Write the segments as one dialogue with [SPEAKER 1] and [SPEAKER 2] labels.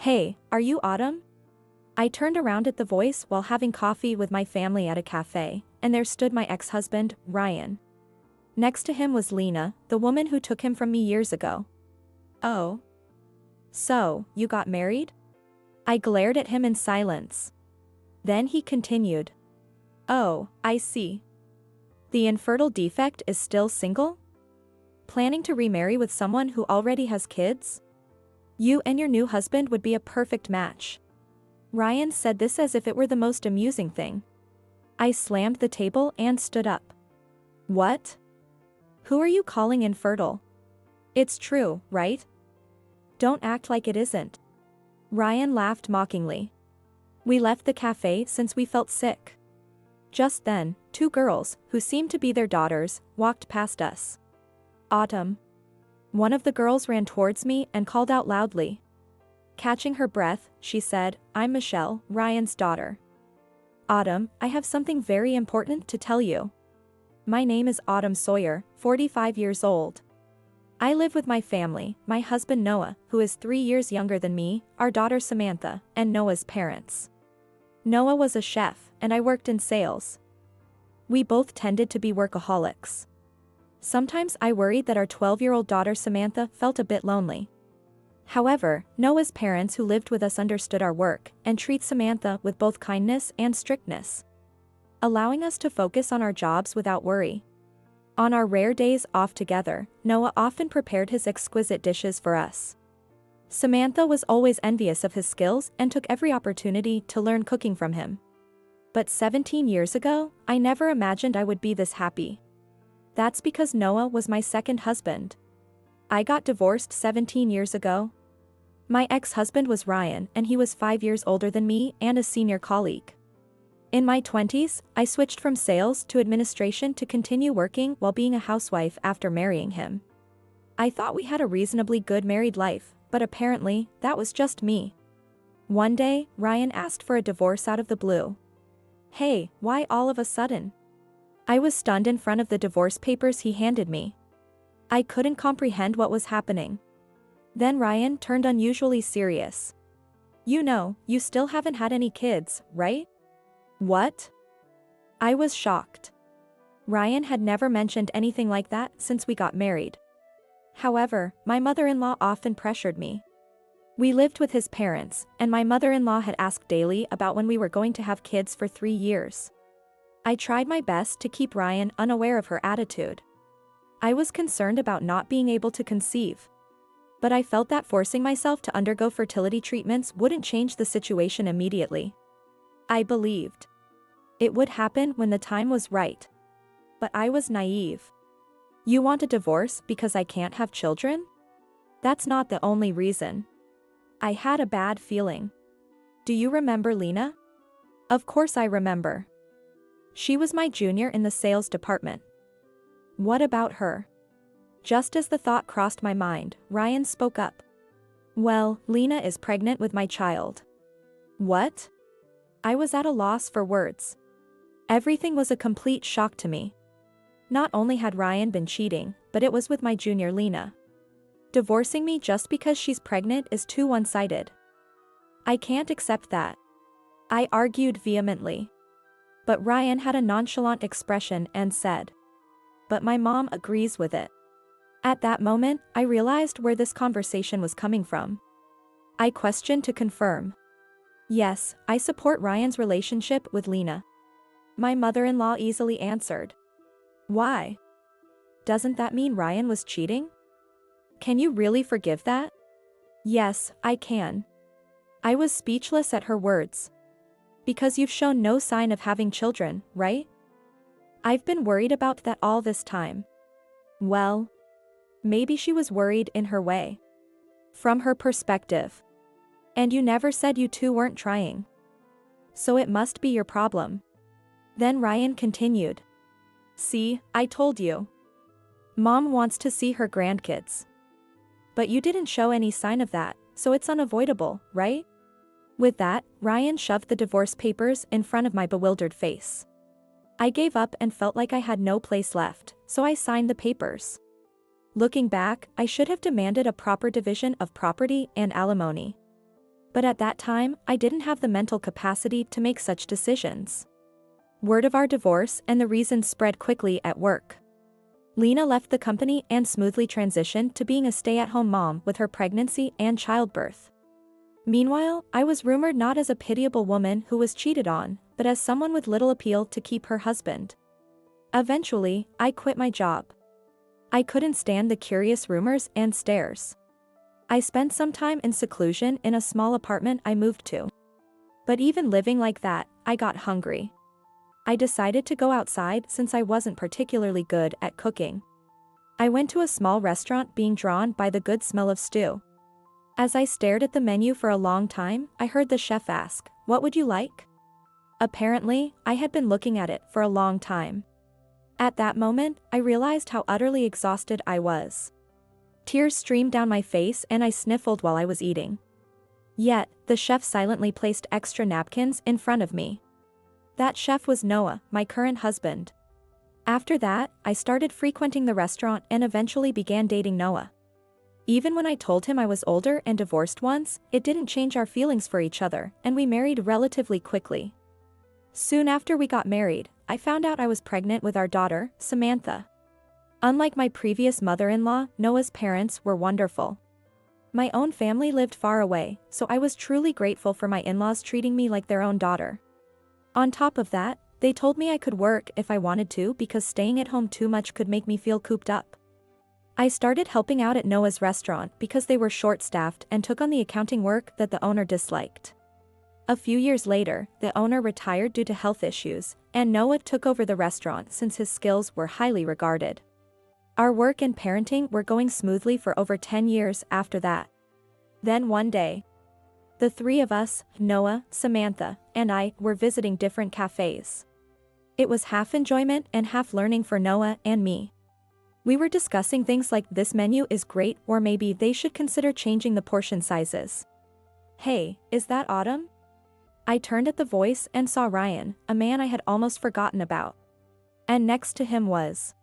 [SPEAKER 1] Hey, are you Autumn? I turned around at the voice while having coffee with my family at a cafe, and there stood my ex-husband, Ryan. Next to him was Lena, the woman who took him from me years ago. Oh. So, you got married? I glared at him in silence. Then he continued. Oh, I see. The infertile defect is still single? Planning to remarry with someone who already has kids? You and your new husband would be a perfect match. Ryan said this as if it were the most amusing thing. I slammed the table and stood up. What? Who are you calling infertile? It's true, right? Don't act like it isn't. Ryan laughed mockingly. We left the cafe since we felt sick. Just then, two girls, who seemed to be their daughters, walked past us. Autumn. One of the girls ran towards me and called out loudly. Catching her breath, she said, I'm Michelle, Ryan's daughter. Autumn, I have something very important to tell you. My name is Autumn Sawyer, 45 years old. I live with my family, my husband Noah, who is 3 years younger than me, our daughter Samantha, and Noah's parents. Noah was a chef, and I worked in sales. We both tended to be workaholics. Sometimes I worried that our 12-year-old daughter Samantha felt a bit lonely. However, Noah's parents who lived with us understood our work and treat Samantha with both kindness and strictness, allowing us to focus on our jobs without worry. On our rare days off together, Noah often prepared his exquisite dishes for us. Samantha was always envious of his skills and took every opportunity to learn cooking from him. But 17 years ago, I never imagined I would be this happy. That's because Noah was my second husband. I got divorced 17 years ago. My ex-husband was Ryan, and he was 5 years older than me and a senior colleague. In my 20s, I switched from sales to administration to continue working while being a housewife after marrying him. I thought we had a reasonably good married life, but apparently, that was just me. One day, Ryan asked for a divorce out of the blue. Hey, why all of a sudden? I was stunned in front of the divorce papers he handed me. I couldn't comprehend what was happening. Then Ryan turned unusually serious. You know, you still haven't had any kids, right? What? I was shocked. Ryan had never mentioned anything like that since we got married. However, my mother-in-law often pressured me. We lived with his parents, and my mother-in-law had asked daily about when we were going to have kids for 3 years. I tried my best to keep Ryan unaware of her attitude. I was concerned about not being able to conceive. But I felt that forcing myself to undergo fertility treatments wouldn't change the situation immediately. I believed it would happen when the time was right. But I was naive. You want a divorce because I can't have children? That's not the only reason. I had a bad feeling. Do you remember Lena? Of course I remember. She was my junior in the sales department. What about her? Just as the thought crossed my mind, Ryan spoke up. Well, Lena is pregnant with my child. What? I was at a loss for words. Everything was a complete shock to me. Not only had Ryan been cheating, but it was with my junior Lena. Divorcing me just because she's pregnant is too one-sided. I can't accept that. I argued vehemently. But Ryan had a nonchalant expression and said, but my mom agrees with it. At that moment, I realized where this conversation was coming from. I questioned to confirm. Yes, I support Ryan's relationship with Lena. My mother-in-law easily answered. Why? Doesn't that mean Ryan was cheating? Can you really forgive that? Yes, I can. I was speechless at her words. Because you've shown no sign of having children, right? I've been worried about that all this time. Well, maybe she was worried in her way. From her perspective. And you never said you two weren't trying. So it must be your problem. Then Ryan continued. See, I told you. Mom wants to see her grandkids. But you didn't show any sign of that, so it's unavoidable, right? With that, Ryan shoved the divorce papers in front of my bewildered face. I gave up and felt like I had no place left, so I signed the papers. Looking back, I should have demanded a proper division of property and alimony. But at that time, I didn't have the mental capacity to make such decisions. Word of our divorce and the reasons spread quickly at work. Lena left the company and smoothly transitioned to being a stay-at-home mom with her pregnancy and childbirth. Meanwhile, I was rumored not as a pitiable woman who was cheated on, but as someone with little appeal to keep her husband. Eventually, I quit my job. I couldn't stand the curious rumors and stares. I spent some time in seclusion in a small apartment I moved to. But even living like that, I got hungry. I decided to go outside since I wasn't particularly good at cooking. I went to a small restaurant being drawn by the good smell of stew. As I stared at the menu for a long time, I heard the chef ask, "What would you like?" Apparently, I had been looking at it for a long time. At that moment, I realized how utterly exhausted I was. Tears streamed down my face and I sniffled while I was eating. Yet, the chef silently placed extra napkins in front of me. That chef was Noah, my current husband. After that, I started frequenting the restaurant and eventually began dating Noah. Even when I told him I was older and divorced once, it didn't change our feelings for each other, and we married relatively quickly. Soon after we got married, I found out I was pregnant with our daughter, Samantha. Unlike my previous mother-in-law, Noah's parents were wonderful. My own family lived far away, so I was truly grateful for my in-laws treating me like their own daughter. On top of that, they told me I could work if I wanted to because staying at home too much could make me feel cooped up. I started helping out at Noah's restaurant because they were short-staffed and took on the accounting work that the owner disliked. A few years later, the owner retired due to health issues, and Noah took over the restaurant since his skills were highly regarded. Our work and parenting were going smoothly for over 10 years after that. Then one day, the three of us, Noah, Samantha, and I, were visiting different cafes. It was half enjoyment and half learning for Noah and me. We were discussing things like this menu is great or maybe they should consider changing the portion sizes. "Hey, is that Autumn?" I turned at the voice and saw Ryan, a man I had almost forgotten about. And next to him was,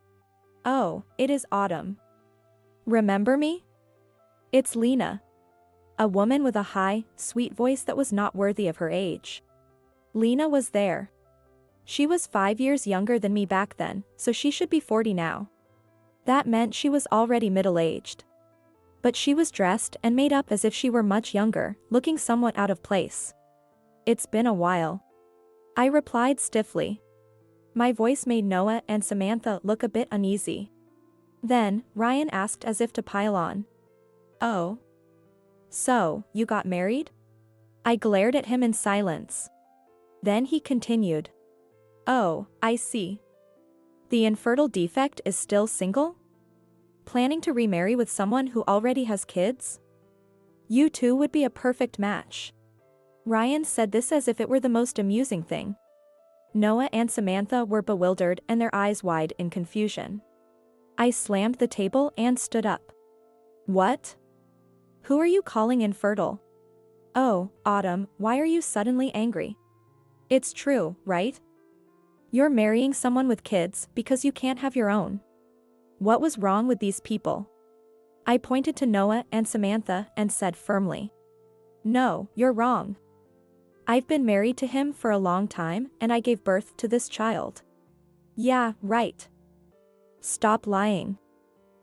[SPEAKER 1] "Oh, it is Autumn. Remember me? It's Lena." A woman with a high, sweet voice that was not worthy of her age. Lena was there. She was 5 years younger than me back then, so she should be 40 now. That meant she was already middle-aged. But she was dressed and made up as if she were much younger, looking somewhat out of place. "It's been a while," I replied stiffly. My voice made Noah and Samantha look a bit uneasy. Then, Ryan asked as if to pile on, "Oh. So, you got married?" I glared at him in silence. Then he continued, "Oh, I see. The infertile defect is still single? Planning to remarry with someone who already has kids? You two would be a perfect match." Ryan said this as if it were the most amusing thing. Noah and Samantha were bewildered and their eyes wide in confusion. I slammed the table and stood up. "What? Who are you calling infertile? Oh, Autumn, why are you suddenly angry? It's true, right? You're marrying someone with kids because you can't have your own. What was wrong with these people?" I pointed to Noah and Samantha and said firmly, "No, you're wrong. I've been married to him for a long time and I gave birth to this child." "Yeah, right. Stop lying."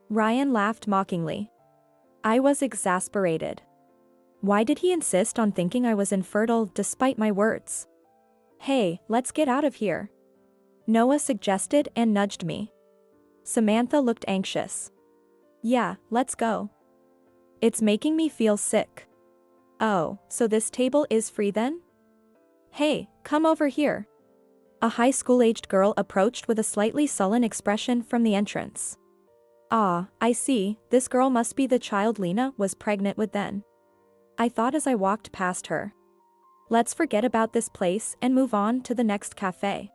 [SPEAKER 1] Ryan laughed mockingly. I was exasperated. Why did he insist on thinking I was infertile despite my words? "Hey, let's get out of here," Noah suggested and nudged me. Samantha looked anxious. "Yeah, let's go. It's making me feel sick." "Oh, so this table is free then? Hey, come over here." A high school-aged girl approached with a slightly sullen expression from the entrance. "Ah, I see, this girl must be the child Lena was pregnant with then," I thought as I walked past her. "Let's forget about this place and move on to the next cafe.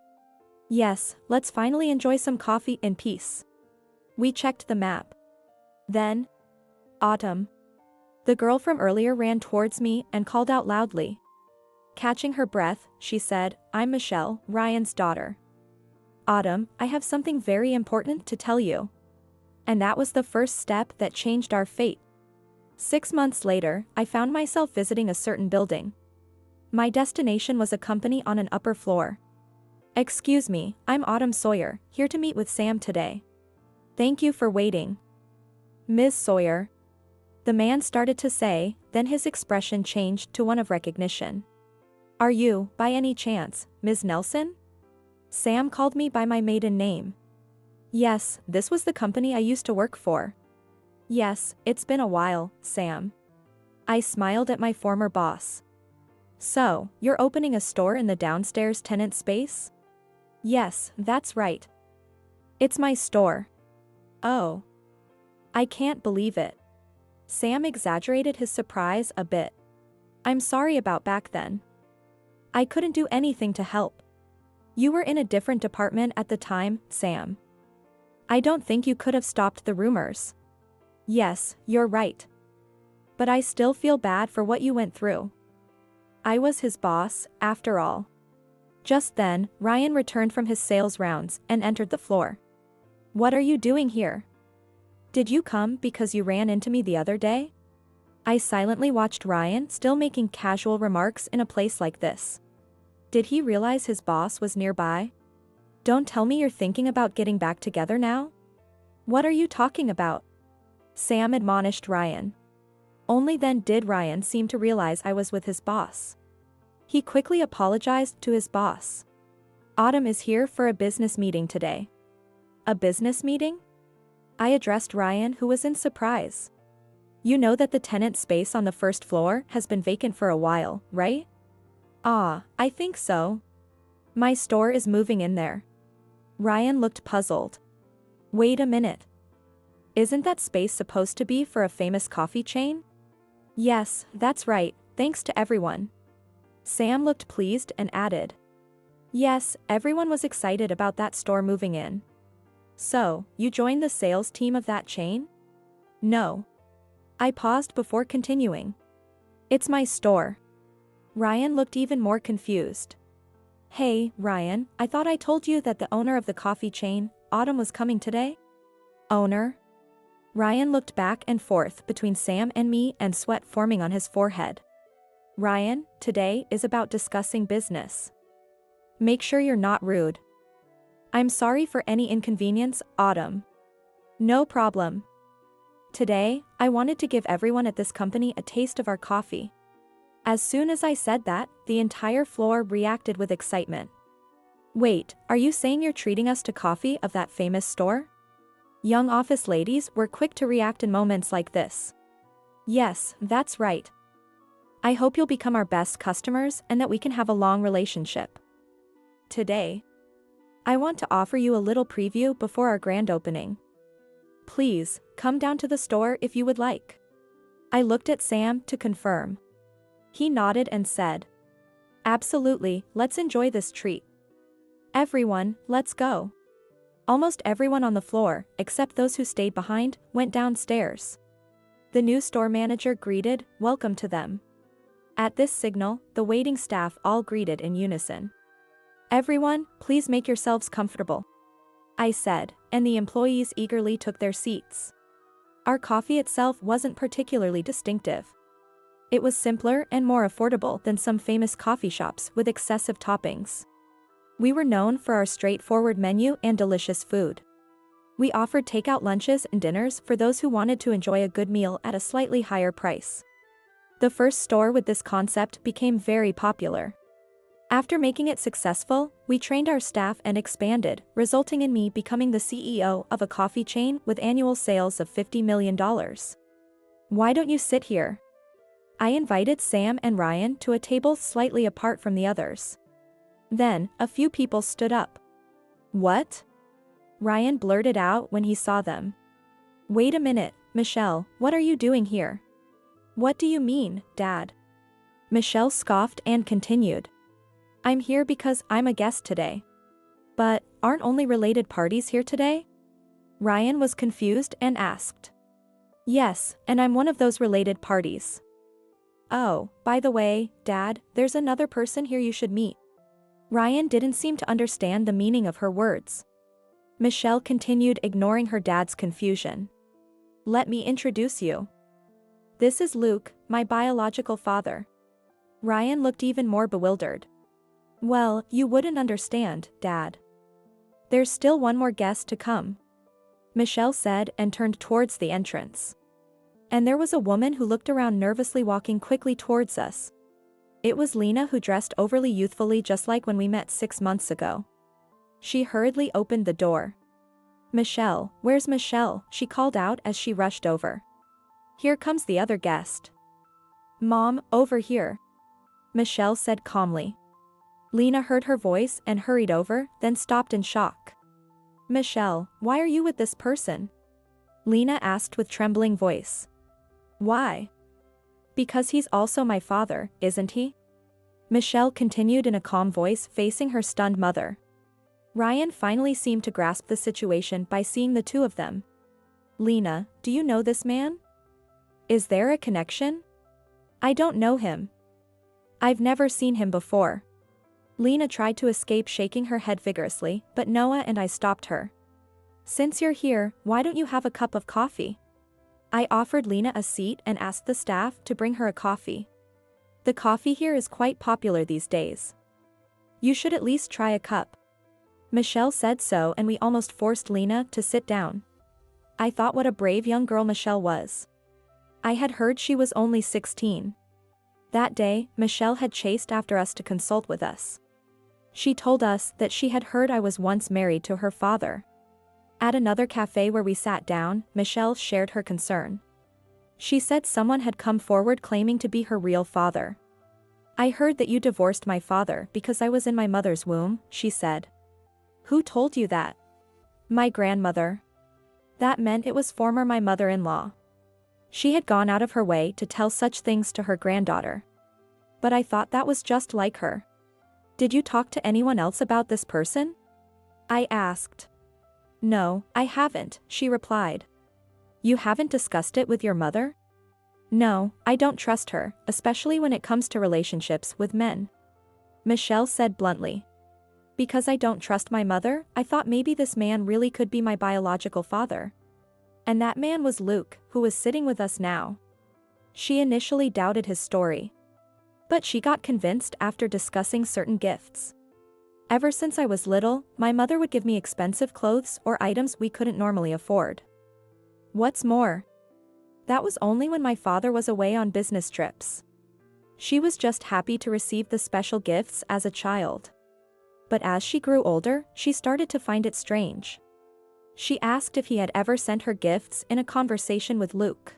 [SPEAKER 1] Yes, let's finally enjoy some coffee in peace." We checked the map. Then, Autumn. The girl from earlier ran towards me and called out loudly. Catching her breath, she said, "I'm Michelle, Ryan's daughter. Autumn, I have something very important to tell you." And that was the first step that changed our fate. 6 months later, I found myself visiting a certain building. My destination was a company on an upper floor. "Excuse me, I'm Autumn Sawyer, here to meet with Sam today." "Thank you for waiting." "Ms. Sawyer." The man started to say, then his expression changed to one of recognition. "Are you, by any chance, Ms. Nelson?" Sam called me by my maiden name. "Yes, this was the company I used to work for." "Yes, it's been a while, Sam." I smiled at my former boss. "So, you're opening a store in the downstairs tenant space?" "Yes, that's right. It's my store." "Oh. I can't believe it." Sam exaggerated his surprise a bit. "I'm sorry about back then. I couldn't do anything to help. You were in a different department at the time, Sam. I don't think you could have stopped the rumors." "Yes, you're right. But I still feel bad for what you went through. I was his boss, after all." Just then, Ryan returned from his sales rounds and entered the floor. "What are you doing here? Did you come because you ran into me the other day?" I silently watched Ryan still making casual remarks in a place like this. Did he realize his boss was nearby? "Don't tell me you're thinking about getting back together now?" "What are you talking about?" Sam admonished Ryan. Only then did Ryan seem to realize I was with his boss. He quickly apologized to his boss. "Autumn is here for a business meeting today." "A business meeting?" I addressed Ryan, who was in surprise. "You know that the tenant space on the first floor has been vacant for a while, right?" "Ah, I think so. My store is moving in there." Ryan looked puzzled. "Wait a minute. Isn't that space supposed to be for a famous coffee chain?" "Yes, that's right, thanks to everyone." Sam looked pleased and added. "Yes, everyone was excited about that store moving in." "So, you joined the sales team of that chain?" "No." I paused before continuing. "It's my store." Ryan looked even more confused. "Hey, Ryan, I thought I told you that the owner of the coffee chain, Autumn, was coming today?" "Owner?" Ryan looked back and forth between Sam and me, and sweat forming on his forehead. "Ryan, today is about discussing business. Make sure you're not rude." "I'm sorry for any inconvenience, Autumn." "No problem. Today, I wanted to give everyone at this company a taste of our coffee." As soon as I said that, the entire floor reacted with excitement. "Wait, are you saying you're treating us to coffee of that famous store?" Young office ladies were quick to react in moments like this. "Yes, that's right. I hope you'll become our best customers and that we can have a long relationship. Today, I want to offer you a little preview before our grand opening. Please, come down to the store if you would like." I looked at Sam to confirm. He nodded and said, "Absolutely, let's enjoy this treat. Everyone, let's go." Almost everyone on the floor, except those who stayed behind, went downstairs. The new store manager greeted, "Welcome to them." At this signal, the waiting staff all greeted in unison. "Everyone, please make yourselves comfortable," I said, and the employees eagerly took their seats. Our coffee itself wasn't particularly distinctive. It was simpler and more affordable than some famous coffee shops with excessive toppings. We were known for our straightforward menu and delicious food. We offered takeout lunches and dinners for those who wanted to enjoy a good meal at a slightly higher price. The first store with this concept became very popular. After making it successful, we trained our staff and expanded, resulting in me becoming the CEO of a coffee chain with annual sales of $50 million. "Why don't you sit here?" I invited Sam and Ryan to a table slightly apart from the others. Then, a few people stood up. "What?" Ryan blurted out when he saw them. "Wait a minute, Michelle, what are you doing here?" "What do you mean, Dad?" Michelle scoffed and continued. "I'm here because I'm a guest today." "But, aren't only related parties here today?" Ryan was confused and asked. "Yes, and I'm one of those related parties." "Oh, by the way, Dad, there's another person here you should meet." Ryan didn't seem to understand the meaning of her words. Michelle continued, ignoring her dad's confusion. "Let me introduce you. This is Luke, my biological father. Ryan looked even more bewildered. Well, you wouldn't understand, Dad. There's still one more guest to come, Michelle said and turned towards the entrance. And there was a woman who looked around nervously walking quickly towards us. It was Lena, who dressed overly youthfully just like when we met 6 months ago. She hurriedly opened the door. Michelle, where's Michelle? She called out as she rushed over. Here comes the other guest. Mom, over here, Michelle said calmly. Lena heard her voice and hurried over, then stopped in shock. Michelle, why are you with this person? Lena asked with trembling voice. Why? Because he's also my father, isn't he? Michelle continued in a calm voice, facing her stunned mother. Ryan finally seemed to grasp the situation by seeing the two of them. Lena, do you know this man? Is there a connection? I don't know him. I've never seen him before. Lena tried to escape, shaking her head vigorously, but Noah and I stopped her. Since you're here, why don't you have a cup of coffee? I offered Lena a seat and asked the staff to bring her a coffee. The coffee here is quite popular these days. You should at least try a cup. Michelle said so, and we almost forced Lena to sit down. I thought what a brave young girl Michelle was. I had heard she was only 16. That day, Michelle had chased after us to consult with us. She told us that she had heard I was once married to her father. At another cafe where we sat down, Michelle shared her concern. She said someone had come forward claiming to be her real father. I heard that you divorced my father because I was in my mother's womb, she said. Who told you that? My grandmother. That meant it was former my mother-in-law. She had gone out of her way to tell such things to her granddaughter. But I thought that was just like her. Did you talk to anyone else about this person? I asked. No, I haven't, she replied. You haven't discussed it with your mother? No, I don't trust her, especially when it comes to relationships with men. Michelle said bluntly. Because I don't trust my mother, I thought maybe this man really could be my biological father. And that man was Luke, who was sitting with us now. She initially doubted his story. But she got convinced after discussing certain gifts. Ever since I was little, my mother would give me expensive clothes or items we couldn't normally afford. What's more, that was only when my father was away on business trips. She was just happy to receive the special gifts as a child. But as she grew older, she started to find it strange. She asked if he had ever sent her gifts in a conversation with Luke.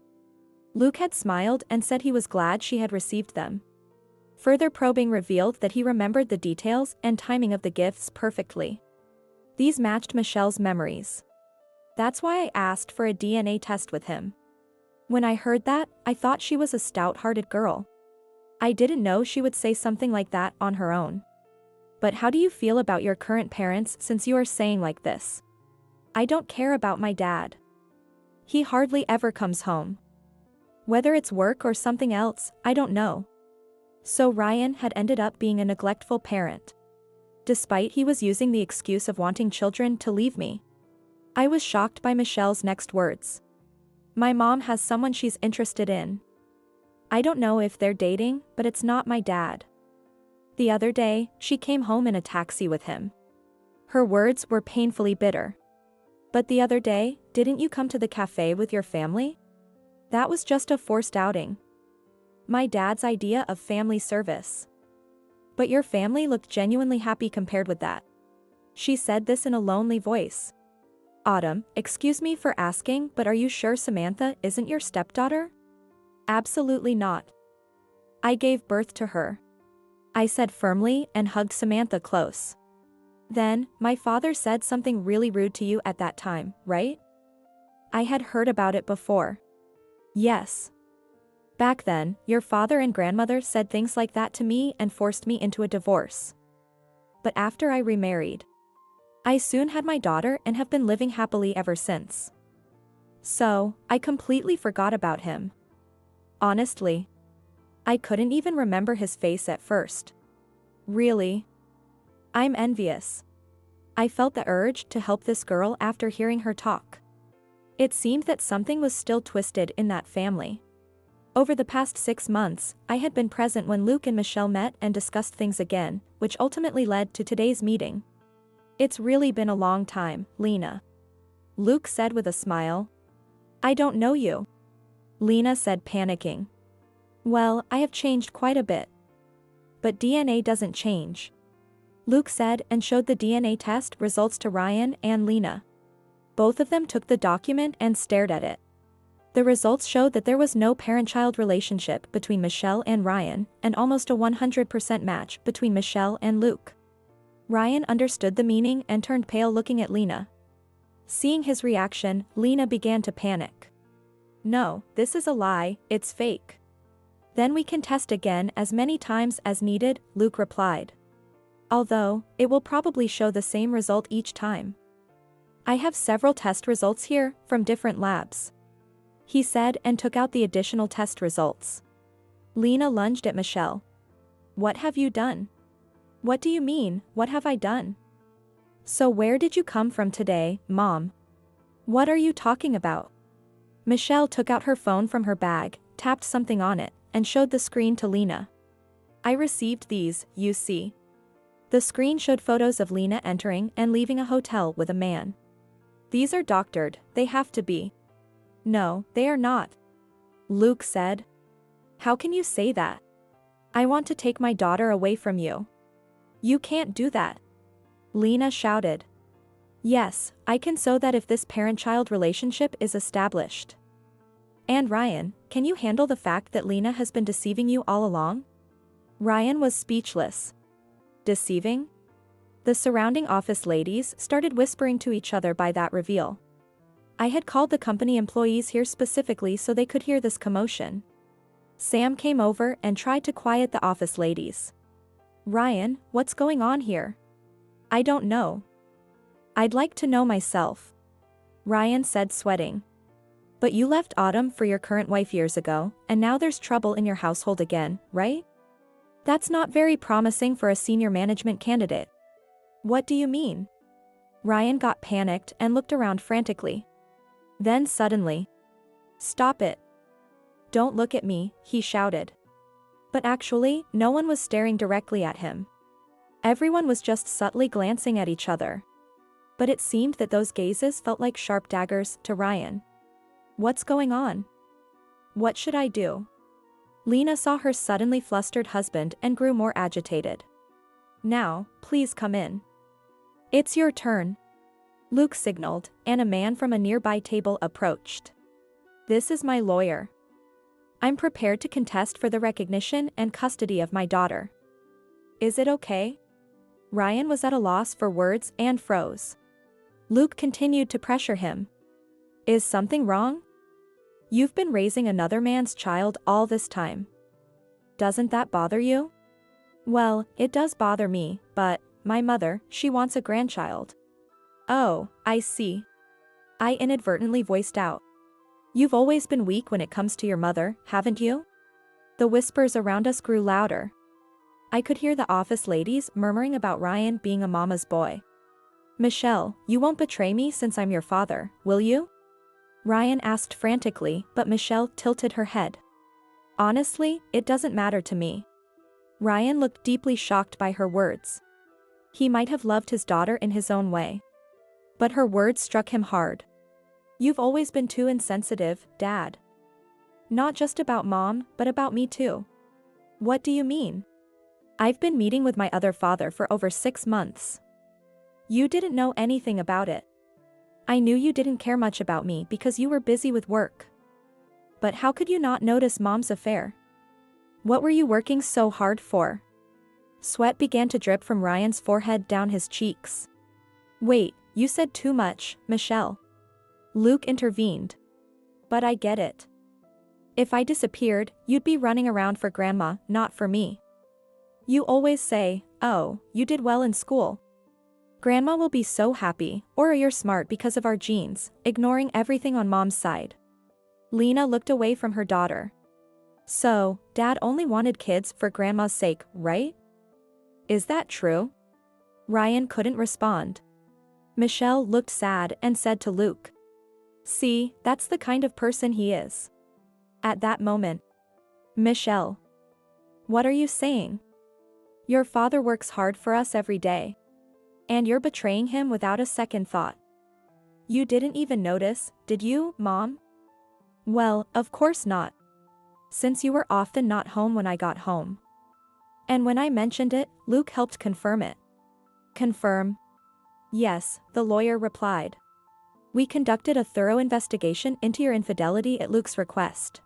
[SPEAKER 1] Luke had smiled and said he was glad she had received them. Further probing revealed that he remembered the details and timing of the gifts perfectly. These matched Michelle's memories. That's why I asked for a DNA test with him. When I heard that, I thought she was a stout-hearted girl. I didn't know she would say something like that on her own. But how do you feel about your current parents since you are saying like this? I don't care about my dad. He hardly ever comes home. Whether it's work or something else, I don't know. So Ryan had ended up being a neglectful parent. Despite he was using the excuse of wanting children to leave me. I was shocked by Michelle's next words. My mom has someone she's interested in. I don't know if they're dating, but it's not my dad. The other day, she came home in a taxi with him. Her words were painfully bitter. But the other day, didn't you come to the cafe with your family? That was just a forced outing. My dad's idea of family service. But your family looked genuinely happy compared with that. She said this in a lonely voice. Autumn, excuse me for asking, but are you sure Samantha isn't your stepdaughter? Absolutely not. I gave birth to her, I said firmly and hugged Samantha close. Then, my father said something really rude to you at that time, right? I had heard about it before. Yes. Back then, your father and grandmother said things like that to me and forced me into a divorce. But after I remarried, I soon had my daughter and have been living happily ever since. So, I completely forgot about him. Honestly, I couldn't even remember his face at first. Really? I'm envious. I felt the urge to help this girl after hearing her talk. It seemed that something was still twisted in that family. Over the past 6 months, I had been present when Luke and Michelle met and discussed things again, which ultimately led to today's meeting. It's really been a long time, Lena. Luke said with a smile. I don't know you. Lena said, panicking. Well, I have changed quite a bit. But DNA doesn't change. Luke said and showed the DNA test results to Ryan and Lena. Both of them took the document and stared at it. The results showed that there was no parent-child relationship between Michelle and Ryan, and almost a 100% match between Michelle and Luke. Ryan understood the meaning and turned pale looking at Lena. Seeing his reaction, Lena began to panic. No, this is a lie, it's fake. Then we can test again as many times as needed, Luke replied. Although, it will probably show the same result each time. I have several test results here, from different labs. He said and took out the additional test results. Lena lunged at Michelle. What have you done? What do you mean, what have I done? So where did you come from today, Mom? What are you talking about? Michelle took out her phone from her bag, tapped something on it, and showed the screen to Lena. I received these, you see. The screen showed photos of Lena entering and leaving a hotel with a man. These are doctored, they have to be. No, they are not. Luke said. How can you say that? I want to take my daughter away from you. You can't do that. Lena shouted. Yes, I can, so that if this parent-child relationship is established. And Ryan, can you handle the fact that Lena has been deceiving you all along? Ryan was speechless. Deceiving? The surrounding office ladies started whispering to each other by that reveal. I had called the company employees here specifically so they could hear this commotion. Sam came over and tried to quiet the office ladies. Ryan, what's going on here? I don't know. I'd like to know myself. Ryan said, sweating. But you left Autumn for your current wife years ago, and now there's trouble in your household again, right? That's not very promising for a senior management candidate. What do you mean? Ryan got panicked and looked around frantically. Then suddenly. Stop it. Don't look at me, he shouted. But actually, no one was staring directly at him. Everyone was just subtly glancing at each other. But it seemed that those gazes felt like sharp daggers to Ryan. What's going on? What should I do? Lena saw her suddenly flustered husband and grew more agitated. Now, please come in. It's your turn. Luke signaled, and a man from a nearby table approached. This is my lawyer. I'm prepared to contest for the recognition and custody of my daughter. Is it okay? Ryan was at a loss for words and froze. Luke continued to pressure him. Is something wrong? You've been raising another man's child all this time. Doesn't that bother you? Well, it does bother me, but my mother, she wants a grandchild. Oh, I see. I inadvertently voiced out. You've always been weak when it comes to your mother, haven't you? The whispers around us grew louder. I could hear the office ladies murmuring about Ryan being a mama's boy. Michelle, you won't betray me since I'm your father, will you? Ryan asked frantically, but Michelle tilted her head. Honestly, it doesn't matter to me. Ryan looked deeply shocked by her words. He might have loved his daughter in his own way. But her words struck him hard. You've always been too insensitive, Dad. Not just about Mom, but about me too. What do you mean? I've been meeting with my other father for over 6 months. You didn't know anything about it. I knew you didn't care much about me because you were busy with work. But how could you not notice Mom's affair? What were you working so hard for? Sweat began to drip from Ryan's forehead down his cheeks. Wait, you said too much, Michelle. Luke intervened. But I get it. If I disappeared, you'd be running around for Grandma, not for me. You always say, oh, you did well in school. Grandma will be so happy, or you're smart because of our genes, ignoring everything on Mom's side. Lena looked away from her daughter. So, Dad only wanted kids for Grandma's sake, right? Is that true? Ryan couldn't respond. Michelle looked sad and said to Luke. See, that's the kind of person he is. At that moment, Michelle. What are you saying? Your father works hard for us every day. And you're betraying him without a second thought. You didn't even notice, did you, Mom? Well, of course not. Since you were often not home when I got home. And when I mentioned it, Luke helped confirm it. Confirm? Yes, the lawyer replied. We conducted a thorough investigation into your infidelity at Luke's request.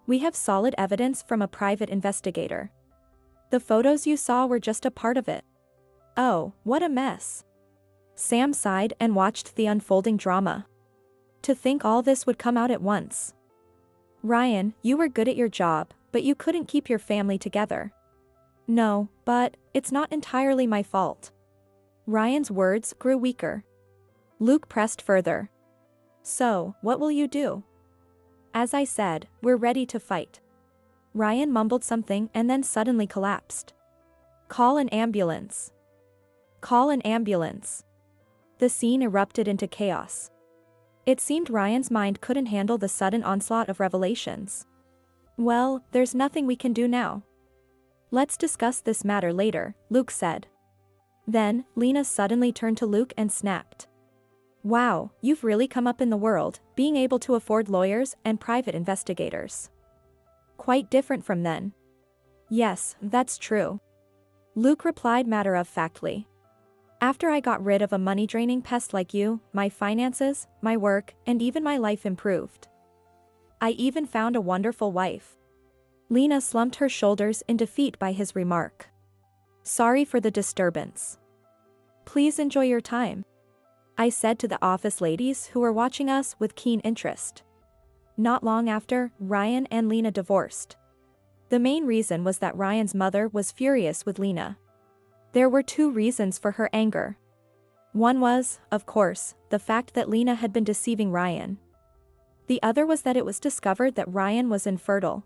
[SPEAKER 1] We have solid evidence from a private investigator. The photos you saw were just a part of it. Oh, what a mess. Sam sighed and watched the unfolding drama. To think all this would come out at once. Ryan, you were good at your job, but you couldn't keep your family together. No, but it's not entirely my fault. Ryan's words grew weaker. Luke pressed further. So, what will you do? As I said, we're ready to fight. Ryan mumbled something and then suddenly collapsed. Call an ambulance. Call an ambulance. The scene erupted into chaos. It seemed Ryan's mind couldn't handle the sudden onslaught of revelations. Well, there's nothing we can do now. Let's discuss this matter later, Luke said. Then, Lena suddenly turned to Luke and snapped. Wow, you've really come up in the world, being able to afford lawyers and private investigators. Quite different from then. Yes, that's true. Luke replied matter-of-factly. After I got rid of a money-draining pest like you, my finances, my work, and even my life improved. I even found a wonderful wife. Lena slumped her shoulders in defeat by his remark. Sorry for the disturbance. Please enjoy your time, I said to the office ladies who were watching us with keen interest. Not long after, Ryan and Lena divorced. The main reason was that Ryan's mother was furious with Lena. There were two reasons for her anger. One was, of course, the fact that Lena had been deceiving Ryan. The other was that it was discovered that Ryan was infertile.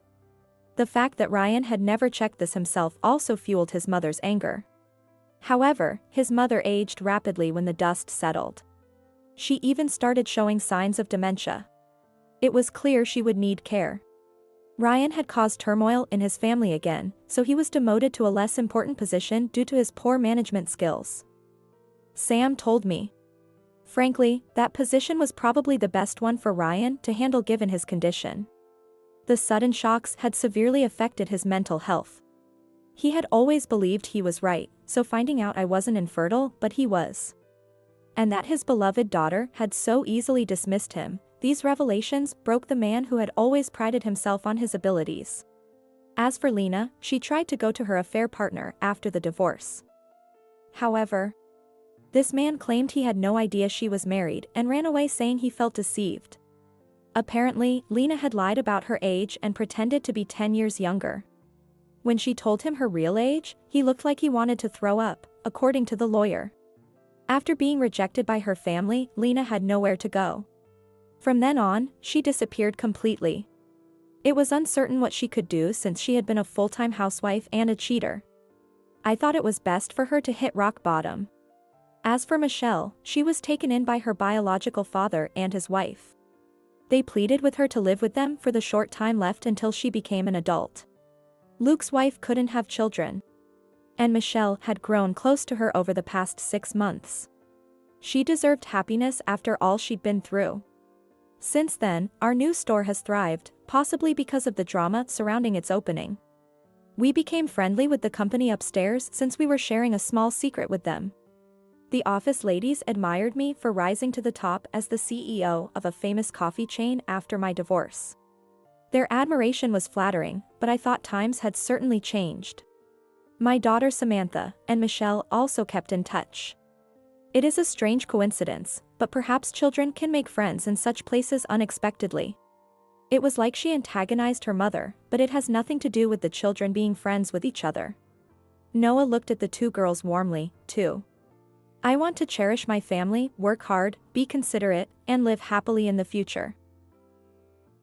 [SPEAKER 1] The fact that Ryan had never checked this himself also fueled his mother's anger. However, his mother aged rapidly when the dust settled. She even started showing signs of dementia. It was clear she would need care. Ryan had caused turmoil in his family again, so he was demoted to a less important position due to his poor management skills. Sam told me. Frankly, that position was probably the best one for Ryan to handle given his condition. The sudden shocks had severely affected his mental health. He had always believed he was right, so finding out I wasn't infertile, but he was. And that his beloved daughter had so easily dismissed him, these revelations broke the man who had always prided himself on his abilities. As for Lena, she tried to go to her affair partner after the divorce. However, this man claimed he had no idea she was married and ran away saying he felt deceived. Apparently, Lena had lied about her age and pretended to be 10 years younger. When she told him her real age, he looked like he wanted to throw up, according to the lawyer. After being rejected by her family, Lena had nowhere to go. From then on, she disappeared completely. It was uncertain what she could do since she had been a full-time housewife and a cheater. I thought it was best for her to hit rock bottom. As for Michelle, she was taken in by her biological father and his wife. They pleaded with her to live with them for the short time left until she became an adult. Luke's wife couldn't have children. And Michelle had grown close to her over the past 6 months. She deserved happiness after all she'd been through. Since then, our new store has thrived, possibly because of the drama surrounding its opening. We became friendly with the company upstairs since we were sharing a small secret with them. The office ladies admired me for rising to the top as the CEO of a famous coffee chain after my divorce. Their admiration was flattering, but I thought times had certainly changed. My daughter Samantha and Michelle also kept in touch. It is a strange coincidence, but perhaps children can make friends in such places unexpectedly. It was like she antagonized her mother, but it has nothing to do with the children being friends with each other. Noah looked at the two girls warmly, too. I want to cherish my family, work hard, be considerate, and live happily in the future.